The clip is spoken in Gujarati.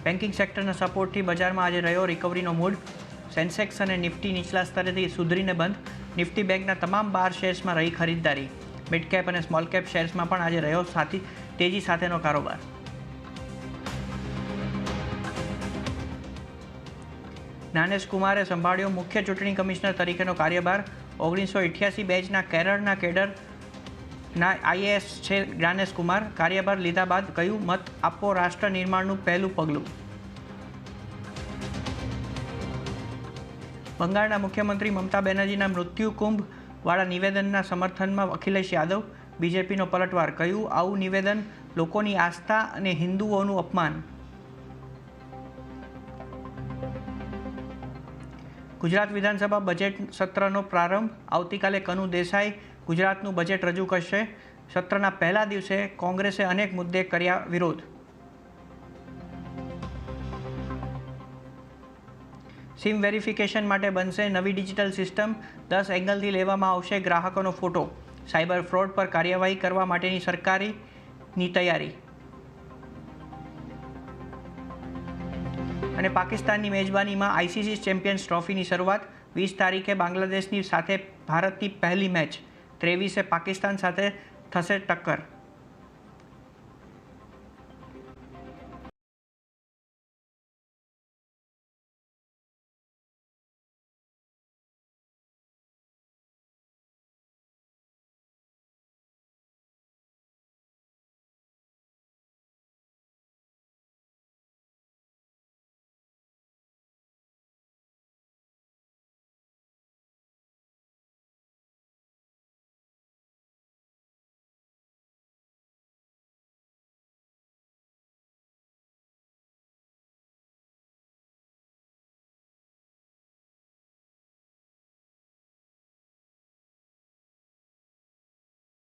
બેન્કિંગ સેક્ટરના સપોર્ટથી બજારમાં આજે રહ્યો રિકવરીનો મૂડ। સેન્સેક્સ અને નિફ્ટી નીચલા સ્તરેથી સુધરીને બંધ। નિફ્ટી બેંકના તમામ 12 શેર્સમાં રહી ખરીદદારી। મિડ કેપ અને સ્મોલ કેપ શેર્સમાં પણ આજે રહ્યો તેજી સાથેનો કારોબાર। જ્ઞાનેશ કુમારે સંભાળ્યો મુખ્ય ચૂંટણી કમિશનર તરીકેનો કાર્યભાર। 1988 બેચના કેરળના કેડરના આઈએએસ છે જ્ઞાનેશ કુમાર। કાર્યભાર લીધા બાદ કહ્યું, મત આપો રાષ્ટ્ર નિર્માણનું પહેલું પગલું। બંગાળના મુખ્યમંત્રી મમતા બેનર્જીના મૃત્યુ કુંભવાળા નિવેદનના સમર્થનમાં અખિલેશ યાદવ। બીજેપીનો પલટવાર, કહ્યું આવું નિવેદન લોકોની આસ્થા અને હિન્દુઓનું અપમાન। ગુજરાત વિધાનસભા બજેટ સત્રનો પ્રારંભ। આવતીકાલે કનુ દેસાઈ ગુજરાતનું બજેટ રજૂ કરશે। સત્રના પહેલા દિવસે કોંગ્રેસે અનેક મુદ્દે કર્યા વિરોધ। સિમ વેરિફિકેશન માટે બનશે નવી ડિજિટલ સિસ્ટમ। 10 એંગલથી લેવામાં આવશે ગ્રાહકોનો ફોટો। સાયબર ફ્રોડ પર કાર્યવાહી કરવા માટેની સરકારની તૈયારી। અને પાકિસ્તાનની મેજબાનીમાં આઈસીસી ચેમ્પિયન્સ ટ્રોફીની શરૂઆત। 20 તારીખે બાંગ્લાદેશની સાથે ભારતની પહેલી મેચ। 23 પાકિસ્તાન સાથે થશે ટક્કર।